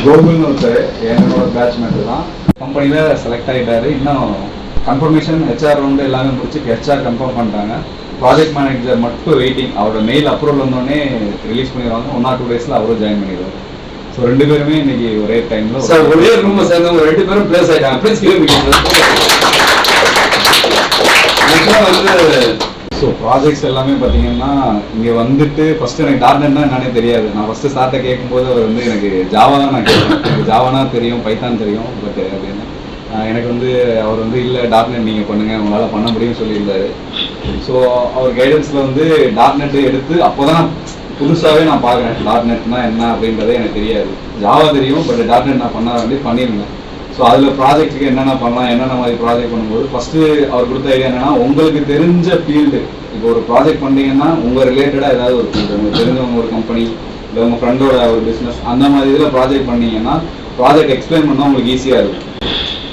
கோகுல்னு ஒருத்தர் என்னோட பேட்ச்மேட் தான். கம்பெனியில் செலக்ட் ஆகிட்டாரு. இன்னும் கன்ஃபர்மேஷன் ஹெச்ஆர் ரவுண்டு எல்லாமே முடிச்சு ஹெச்ஆர் கன்ஃபார்ம் பண்ணிட்டாங்க. ப்ராஜெக்ட் மேனேஜர் மட்டும் வெயிட்டிங். அவரோட மெயில் அப்ரூவல் வந்தோடனே ரிலீஸ் பண்ணிடுவாங்க. 1 or 2 days அவரும் ஜாயின் பண்ணிடுவார். ஸோ 2 பேருமே இன்னைக்கு ஒரே டைமில் ஒரே ரூம் சேர்ந்தவங்க 2 பேரும் பிளேஸ் ஆகிட்டாங்க. ஸோ ப்ராஜெக்ட்ஸ் எல்லாமே பார்த்தீங்கன்னா இங்கே வந்துட்டு ஃபஸ்ட்டு எனக்கு டாட்நெட்னா என்னன்னே தெரியாது. நான் ஃபஸ்ட்டு ஸ்டார்ட்டை கேட்கும்போது அவர் வந்து எனக்கு ஜாவா தான் நான் கேட்பேன். எனக்கு ஜாவானா தெரியும், பைத்தான் தெரியும். பட் அப்படின்னு எனக்கு வந்து அவர் வந்து இல்லை டாட்நெட் நீங்கள் பண்ணுங்கள், உங்களால் பண்ண முடியும்னு சொல்லியிருந்தாரு. ஸோ அவர் கைடன்ஸில் வந்து டாட்நெட் எடுத்து அப்போ தான் புதுசாகவே நான் பார்க்குறேன். டாட்நெட்னா என்ன அப்படின்றதே எனக்கு தெரியாது. ஜாவா தெரியும், பட் டாட்நெட் நான் பண்ண வேண்டி பண்ணியிருந்தேன். ஸோ அதில் ப்ராஜெக்ட்டுக்கு என்னென்ன பண்ணலாம், என்னென்ன மாதிரி ப்ராஜெக்ட் பண்ணும்போது ஃபஸ்ட்டு அவர் கொடுத்த ஐடியா என்னென்னா, உங்களுக்கு தெரிஞ்ச ஃபீல்டு, இப்போ ஒரு ப்ராஜெக்ட் பண்ணிங்கன்னா உங்கள் ரிலேட்டடாக ஏதாவது ஒரு ஃபீல்டு, உங்களுக்கு தெரிஞ்சவங்க ஒரு கம்பெனி இல்லை உங்கள் ஃப்ரெண்டோட ஒரு பிஸ்னஸ், அந்த மாதிரி இதில் ப்ராஜெக்ட் பண்ணிங்கன்னா ப்ராஜெக்ட் எக்ஸ்பிளைன் பண்ணால் உங்களுக்கு ஈஸியாக இருக்கும்.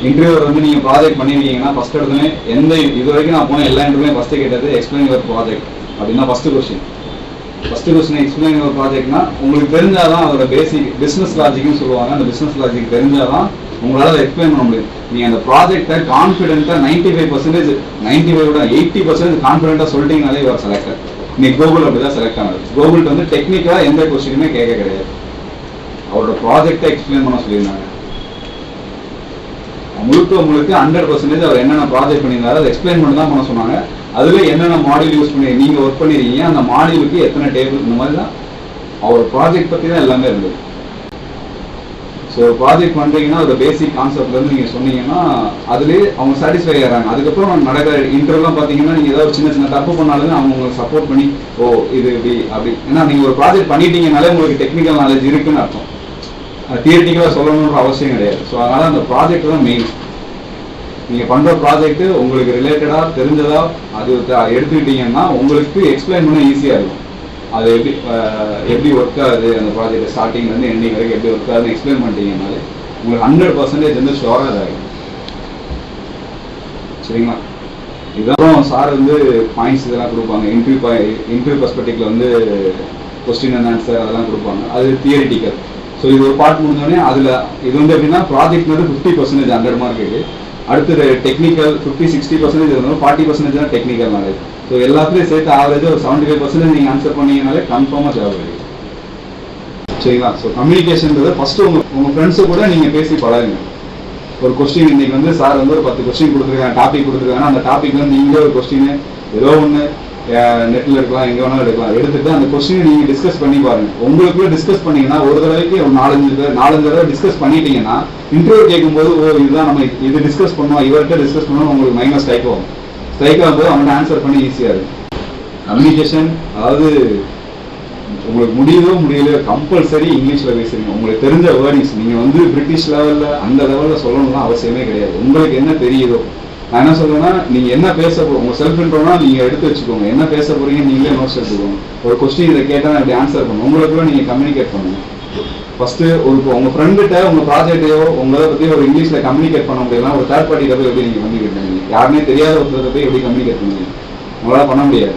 இன்டர்வியூவர் வந்து நீங்கள் ப்ராஜெக்ட் பண்ணியிருக்கீங்கன்னா ஃபஸ்ட் இடத்துல இது வரைக்கும் நான் போன எல்லா இன்டர்வியூலையும் ஃபஸ்ட்டு கேட்டது எக்ஸ்பிளைன் யுவர் ப்ராஜெக்ட் அப்படின்னா ஃபஸ்ட்டு கொஸ்டின் எக்ஸ்பிளைன் யுவர் ப்ராஜெக்ட்னா உங்களுக்கு தெரிஞ்சாதான் அதோட பேசிக் பிஸ்னஸ் லாஜிக்னு சொல்லுவாங்க. அந்த பிஸ்னஸ் லாஜிக் தெரிஞ்சாதான் உங்களால் அதை எக்ஸ்பிளைன் பண்ண முடியும். நீங்கள் அந்த ப்ராஜெக்டை கான்ஃபிடென்ட்டாக 95%, 80% கான்ஃபிடென்ட்டாக சொல்லிட்டீங்கனாலே இவர் செலக்டர். இன்னைக்கு கோகுல் அப்படி தான் செலக்ட் ஆனது. கோகுல்ட்டு வந்து டெக்னிக்கலாக எந்த கொஸ்டினுமே கேட்க கிடையாது. அவரோட ப்ராஜெக்டை எக்ஸ்பிளைன் பண்ண சொல்லியிருந்தாங்க. முழுக்க 100% அவர் என்னென்ன ப்ராஜெக்ட் பண்ணியிருந்தாரு அதை எக்ஸ்பிளைன் பண்ணி தான் பண்ண சொன்னாங்க. அதில் என்னென்ன மாடியூல் யூஸ் பண்ணி நீங்கள் ஒர்க் பண்ணியிருக்கீங்க, அந்த மாடியூலுக்கு எத்தனை டேபிள், இந்த மாதிரி தான் அவர் ப்ராஜெக்ட் பற்றி தான் எல்லாமே இருந்தது. ஸோ ஒரு ப்ராஜெக்ட் பண்ணுறீங்கன்னா ஒரு பேசிக் கான்செப்ட்லேருந்து நீங்கள் சொன்னீங்கன்னா அதுலேயே அவங்க சாட்டிஸ்ஃபை ஆகிறாங்க. அதுக்கப்புறம் நடக்கிற இன்டர்வியூலாம் பார்த்தீங்கன்னா நீங்கள் ஏதாவது சின்ன சின்ன தப்பு பண்ணாலுமே அவங்க உங்களுக்கு சப்போர்ட் பண்ணி இது இப்படி அப்படி, ஏன்னா நீங்கள் ஒரு ப்ராஜெக்ட் பண்ணிட்டீங்கனாலே உங்களுக்கு டெக்னிக்கல் நாலேஜ் இருக்குன்னு அர்த்தம். தியரிட்டிக்கலாக சொல்லணுன்ற அவசியம் கிடையாது. ஸோ அதனால் அந்த ப்ராஜெக்ட் தான் மெயின். நீங்கள் பண்ணுற ப்ராஜெக்ட்டு உங்களுக்கு ரிலேட்டடாக தெரிஞ்சதா அது எடுத்துக்கிட்டீங்கன்னா உங்களுக்கு எக்ஸ்பிளைன் பண்ண ஈஸியாக இருக்கும். அது எப்படி ஒர்க் ஆகுது, அந்த ப்ராஜெக்ட் ஸ்டார்டிங்லேருந்து எண்டிங் வரைக்கும் எப்படி ஒர்க் ஆகுதுன்னு எக்ஸ்பிளைன் பண்ணிட்டீங்கனாலே உங்களுக்கு 100% வந்து ஷுவராக இதாகும். சரிங்களா? இதுதான் சார் வந்து பாயிண்ட்ஸ் இதெல்லாம் கொடுப்பாங்க. இன்டர்வியூ பர்ஸ்பெக்டிவ்ல வந்து கொஸ்டின் அண்ட் ஆன்சர் அதெல்லாம் கொடுப்பாங்க. அது தியரிட்டிக்கல். ஸோ இது ஒரு பார்ட் முடிஞ்சோடனே அதில் இது வந்து எப்படின்னா ப்ராஜெக்ட் வந்து 50% 100 மார்க் இருக்குது. அடுத்தது டெக்னிக்கல் 50-60% இருந்தாலும் 40% தான் டெக்னிக்கல் நாலேஜ். ஸோ எல்லாத்துலேயும் சேர்த்து ஆவரேஜ் ஒரு 75% நீங்கள் ஆன்சர் பண்ணீங்கனாலே கன்ஃபார்மாக ஜாப் கிடைக்கும். சரிங்களா? ஸோ கம்யூனிகேஷன்றது ஃபஸ்ட்டு உங்கள் ஃப்ரெண்ட்ஸு கூட நீங்கள் பேசி பழகுங்க. ஒரு கொஸ்டின் இன்னைக்கு வந்து சார் வந்து ஒரு 10 கொஸ்டின் கொடுத்துருக்காங்க, டாபிக் கொடுத்துருக்காங்கன்னா அந்த டாபிக் வந்து நீங்களே ஒரு கொஸ்டின் ஏதோ ஒன்று நெட்டில் எடுக்கலாம், எங்கே வேணாலும் எடுத்துட்டு அந்த கொஸ்டினை நீங்கள் டிஸ்கஸ் பண்ணி பாருங்கள். உங்களுக்குள்ளே டிஸ்கஸ் பண்ணிங்கன்னா ஒரு தடவைக்கு ஒரு 4-5 தடவை டிஸ்கஸ் பண்ணிட்டீங்கன்னா இன்டர்வியூ கேட்கும்போது இதுதான் நம்ம இது டிஸ்கஸ் பண்ணுவோம், இவர்கிட்ட டிஸ்கஸ் பண்ணுவோம், உங்களுக்கு மைனஸ் ஸ்ட்ரைக் ஆகும்போது அவங்கள்ட்ட ஆன்சர் பண்ணி ஈஸியாக இருக்கும். கம்யூனிகேஷன் அதாவது உங்களுக்கு முடியலையோ கம்பல்சரி இங்கிலீஷில் பேசுறீங்க. உங்களுக்கு தெரிஞ்ச வேர்டிங்ஸ் நீங்கள் வந்து பிரிட்டிஷ் லெவலில் அந்த லெவலில் சொல்லணும்னா அவசியமே கிடையாது. உங்களுக்கு என்ன தெரியுதோ, நான் என்ன சொல்றேன்னா நீங்கள் என்ன பேச உங்கள் செல்ஃப் இன்ட்ரோனா நீங்கள் எடுத்து வச்சுக்கோங்க. என்ன பேச போறீங்க நீங்களே நோட்ஸ் எடுத்துக்கோங்க. ஒரு கொஸ்டின் இதை கேட்டால் இப்படி ஆன்சர் பண்ணுங்க. உங்களுக்குள்ள நீங்கள் கம்யூனிகேட் பண்ணுங்க. ஃபர்ஸ்ட் உங்கள் ஃப்ரெண்டுகிட்ட உங்கள் ப்ராஜெக்டையோ உங்களை பற்றி ஒரு இங்கிலீஷில் கம்யூனிகேட் பண்ண முடியல, ஒரு தேர்ட் பார்ட்டிகிட்ட போய் எப்படி நீங்கள் கம்யூனிகேட் பண்ணுவீங்க? யாருமே தெரியாத ஒருத்தரை போய் எப்படி கம்யூனிகேட் பண்ணுவீங்க? உங்களால் பண்ண முடியாது.